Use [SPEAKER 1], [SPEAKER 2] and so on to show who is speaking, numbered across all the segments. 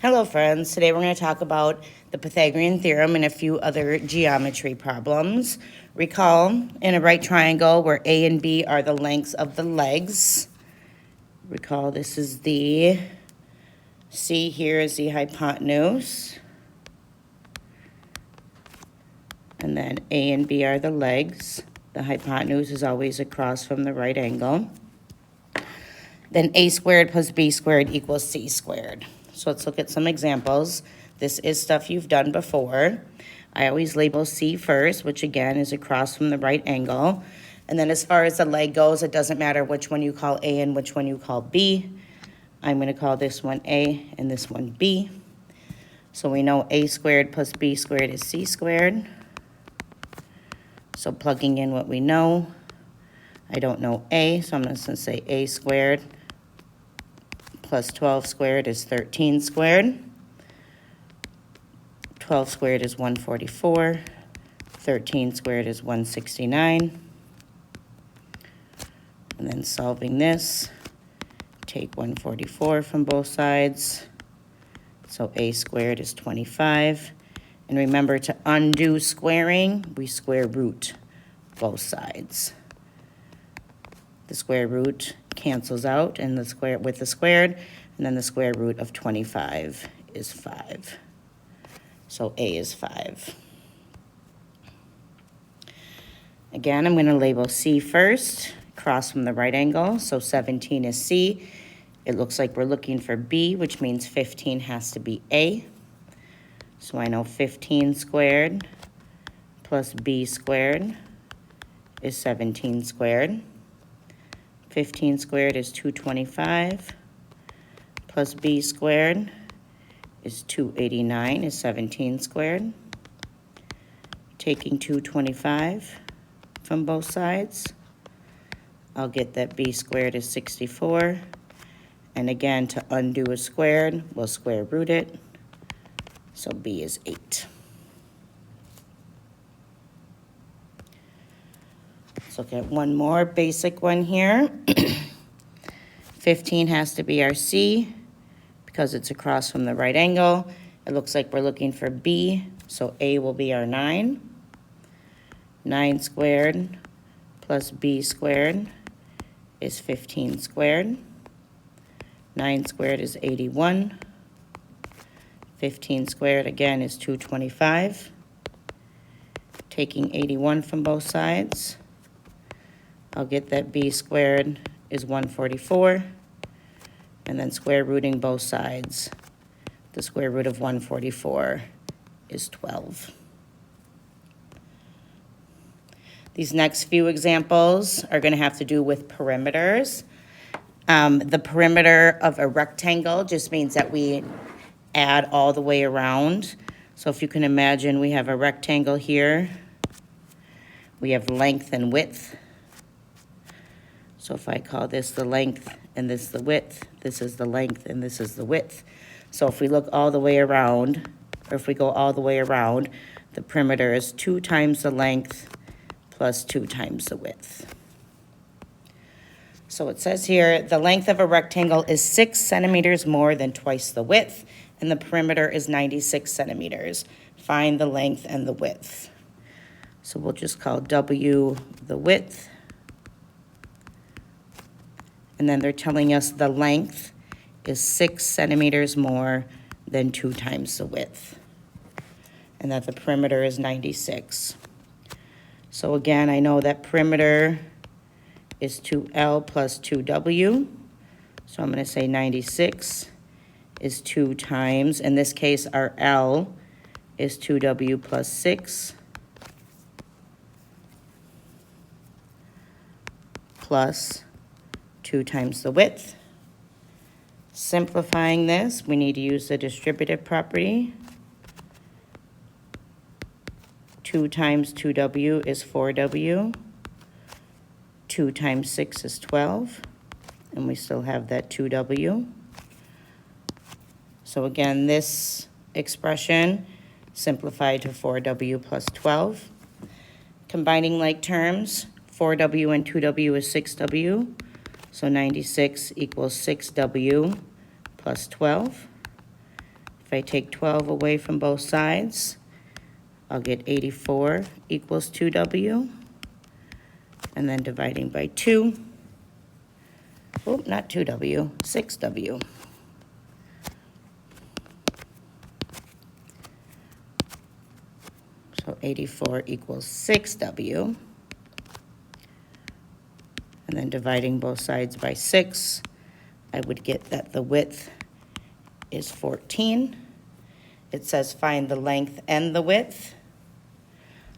[SPEAKER 1] Hello friends, today we're going to talk about the Pythagorean Theorem and a few other geometry problems. Recall, in a right triangle where A and B are the lengths of the legs. Recall this is the C here is the hypotenuse. And then A and B are the legs. The hypotenuse is always across from the right angle. Then A squared plus B squared equals C squared. So let's look at some examples. This is stuff you've done before. I always label C first, which again is across from the right angle. And then as far as the leg goes, it doesn't matter which one you call A and which one you call B. I'm going to call this one A and this one B. So we know A squared plus B squared is C squared. So plugging in what we know, I don't know A, so I'm just going to say A squared plus 12 squared is 13 squared. 12 squared is 144. 13 squared is 169. And then solving this, take 144 from both sides. So A squared is 25. And remember to undo squaring, we square root both sides. The square root cancels out and the square with the squared, and then the square root of 25 is 5. So A is 5. Again, I'm going to label C first, across from the right angle. So 17 is C. It looks like we're looking for B, which means 15 has to be A. So I know 15 squared plus B squared is 17 squared. 15 squared is 225, plus B squared is 289, is 17 squared. Taking 225 from both sides, I'll get that B squared is 64. And again, to undo a squared, we'll square root it. So B is 8. Let's look at one more basic one here. 15 has to be our C because it's across from the right angle. It looks like we're looking for B, so A will be our 9. 9 squared plus B squared is 15 squared. 9 squared is 81. 15 squared again is 225. Taking 81 from both sides, I'll get that B squared is 144, and then square rooting both sides. The square root of 144 is 12. These next few examples are going to have to do with perimeters. The perimeter of a rectangle just means that we add all the way around. So if you can imagine, we have a rectangle here. We have length and width. So if I call this the length and this the width, this is the length and this is the width. So if we look all the way around, or if we go all the way around, the perimeter is 2 times the length plus 2 times the width. So it says here, the length of a rectangle is 6 centimeters more than twice the width, and the perimeter is 96 centimeters. Find the length and the width. So we'll just call W the width. And then they're telling us the length is 6 centimeters more than 2 times the width. And that the perimeter is 96. So again, I know that perimeter is 2L plus 2W. So I'm going to say 96 is 2 times. In this case, our L is 2W plus 6 plus 2 times the width. Simplifying this, we need to use the distributive property. 2 times 2W is 4W. 2 times 6 is 12. And we still have that 2W. So again, this expression simplified to 4W plus 12. Combining like terms, 4W and 2W is 6W. So 96 equals 6W plus 12. If I take 12 away from both sides, I'll get 84 equals 2W. And then dividing by 2, oh, not 2W, 6W. So 84 equals 6W. And then dividing both sides by 6, I would get that the width is 14. It says find the length and the width.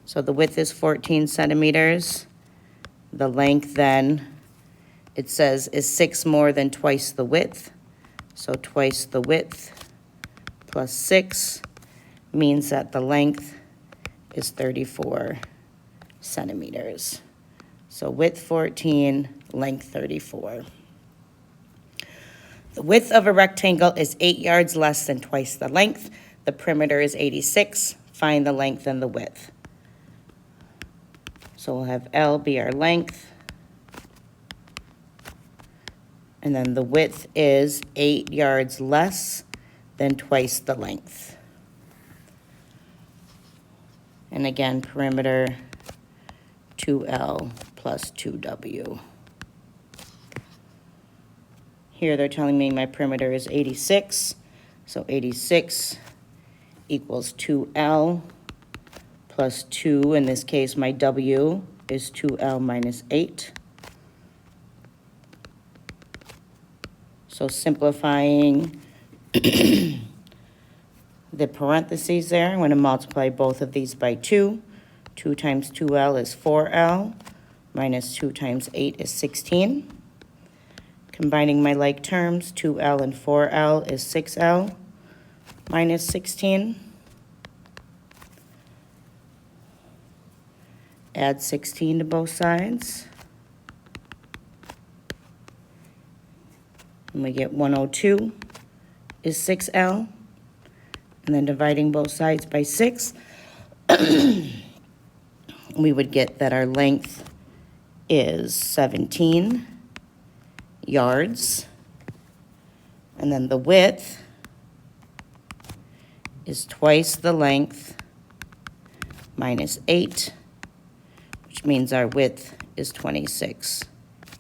[SPEAKER 1] So the width is 14 centimeters. The length then, it says, is 6 more than twice the width. So twice the width plus 6 means that the length is 34 centimeters. So width 14, length 34. The width of a rectangle is 8 yards less than twice the length. The perimeter is 86. Find the length and the width. So we'll have L be our length. And then the width is 8 yards less than twice the length. And again, perimeter 2L plus 2W. Here they're telling me my perimeter is 86. So 86 equals 2L plus 2. In this case, my W is 2L minus 8. So simplifying the parentheses there, I'm going to multiply both of these by 2. 2 times 2L is 4L, minus 2 times 8 is 16. Combining my like terms, 2L and 4L is 6L, minus 16. Add 16 to both sides. And we get 102 is 6L. And then dividing both sides by 6, we would get that our length is 17 yards. And then the width is twice the length minus 8, which means our width is 26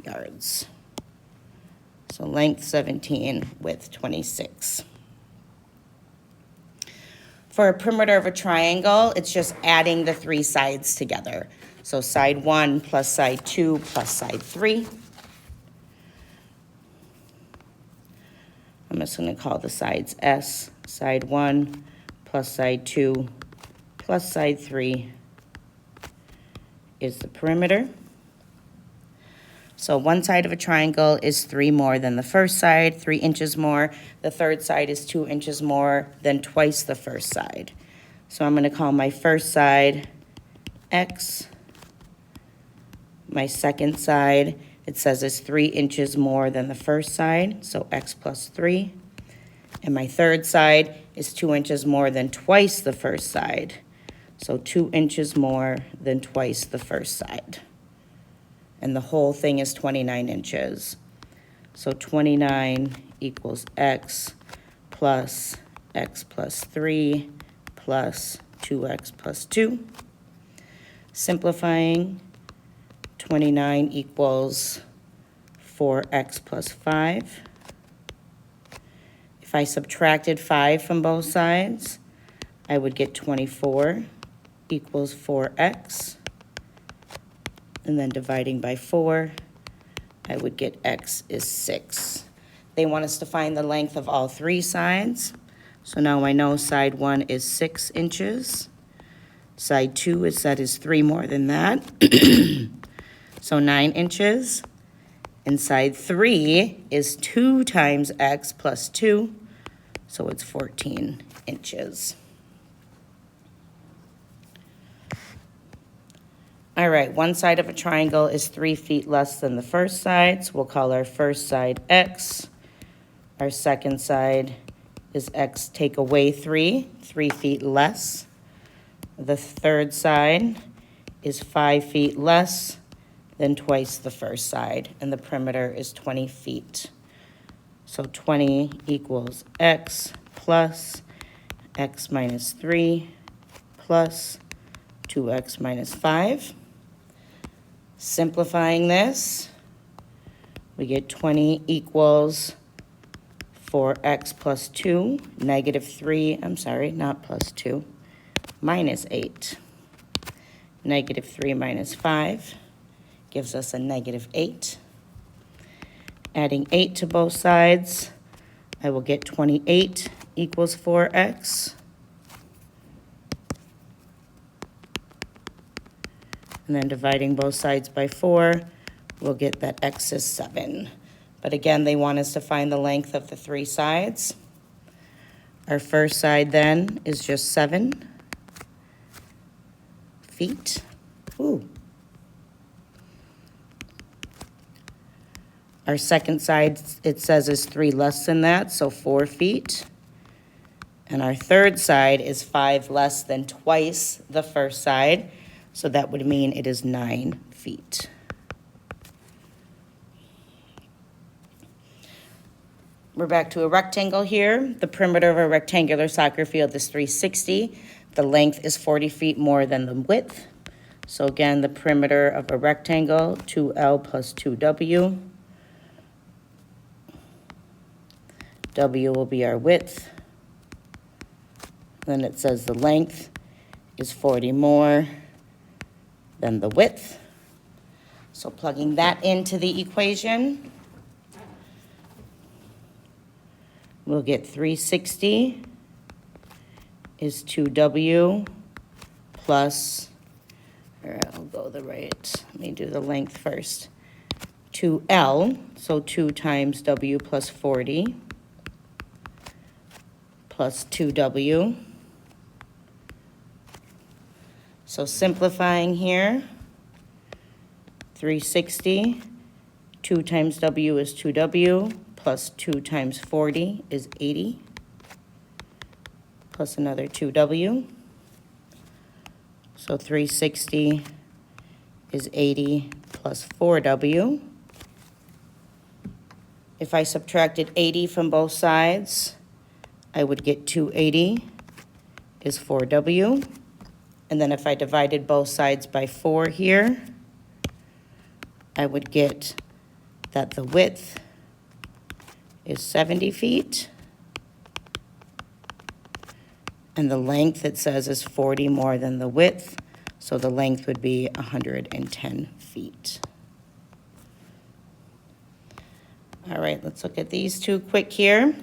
[SPEAKER 1] yards. So length 17, width 26. For a perimeter of a triangle, it's just adding the 3 sides together. So side 1 plus side 2 plus side 3. I'm just going to call the sides S. Side 1 plus side 2 plus side 3 is the perimeter. So one side of a triangle is 3 more than the first side, 3 inches more. The third side is 2 inches more than twice the first side. So I'm going to call my first side X. My second side, it says is 3 inches more than the first side, so X plus 3. And my third side is 2 inches more than twice the first side, so 2 inches more than twice the first side. And the whole thing is 29 inches. So 29 equals X plus 3 plus 2X plus 2. Simplifying, 29 equals 4X plus 5. If I subtracted 5 from both sides, I would get 24 equals 4X. And then dividing by 4, I would get X is 6. They want us to find the length of all 3 sides. So now I know side 1 is 6 inches. Side 2 is 3 more than that. So 9 inches. And side 3 is 2 times X plus 2. So it's 14 inches. All right, one side of a triangle is 3 feet less than the first side, so we'll call our first side X. Our second side is X take away 3 feet less. The third side is 5 feet less than twice the first side, and the perimeter is 20 feet. So 20 equals X plus x minus 3 plus 2x minus 5. Simplifying this, we get 20 equals 4x plus 2, negative 3, I'm sorry, not plus 2, minus 8. Negative 3 minus 5 gives us a negative 8. Adding 8 to both sides, I will get 28 equals 4x. And then dividing both sides by 4, we'll get that x is 7. But again, they want us to find the length of the 3 sides. Our first side then is just 7 feet. Ooh. Our second side, it says, is 3 less than that, so 4 feet. And our third side is 5 less than twice the first side, so that would mean it is 9 feet. We're back to a rectangle here. The perimeter of a rectangular soccer field is 360. The length is 40 feet more than the width. So again, the perimeter of a rectangle, 2L plus 2W. W will be our width. Then it says the length is 40 more than the width. So plugging that into the equation, we'll get 360 is 2W plus, or I'll go the right, let me do the length first. 2L, so 2 times W plus 40 plus 2W. So simplifying here, 360, 2 times W is 2W, plus 2 times 40 is 80, plus another 2W. So 360 is 80 plus 4W. If I subtracted 80 from both sides, I would get 280 is 4W. And then if I divided both sides by 4 here, I would get that the width is 70 feet. And the length, it says, is 40 more than the width. So the length would be 110 feet. All right, let's look at these two quick here.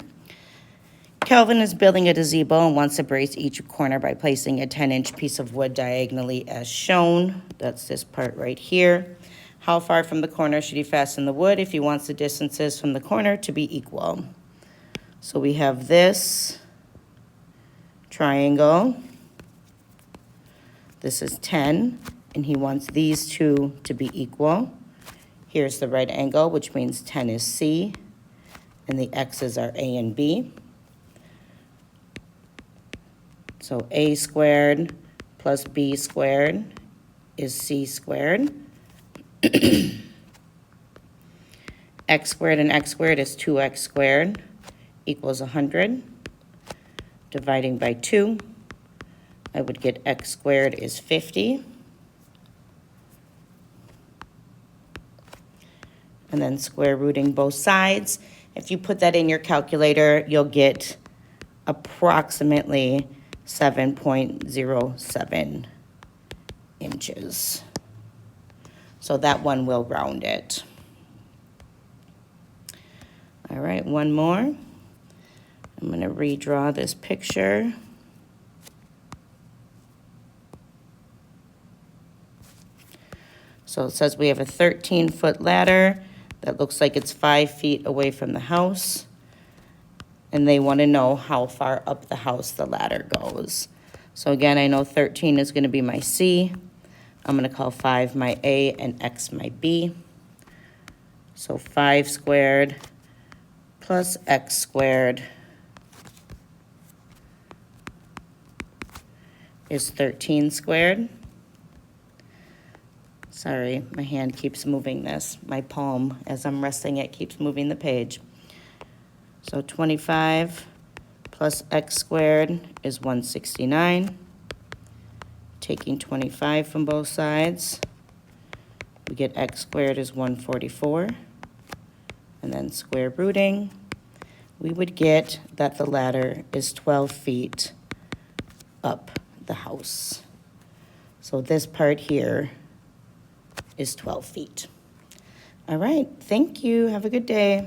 [SPEAKER 1] Calvin is building a gazebo and wants to brace each corner by placing a 10-inch piece of wood diagonally as shown. That's this part right here. How far from the corner should he fasten the wood if he wants the distances from the corner to be equal? So we have this triangle. This is 10, and he wants these two to be equal. Here's the right angle, which means 10 is C, and the x's are A and B. So A squared plus B squared is C squared. X squared and x squared is 2x squared equals 100. Dividing by 2, I would get x squared is 50. And then square rooting both sides. If you put that in your calculator, you'll get approximately 7.07 inches. So that one will round it. All right, one more. I'm going to redraw this picture. So it says we have a 13-foot ladder that looks like it's 5 feet away from the house. And they want to know how far up the house the ladder goes. So again, I know 13 is going to be my C. I'm going to call 5 my A and X my B. So 5 squared plus X squared is 13 squared. Sorry, my hand keeps moving this. My palm, as I'm resting it, keeps moving the page. So 25 plus x squared is 169. Taking 25 from both sides, we get x squared is 144. And then square rooting, we would get that the ladder is 12 feet up the house. So this part here is 12 feet. All right, thank you. Have a good day.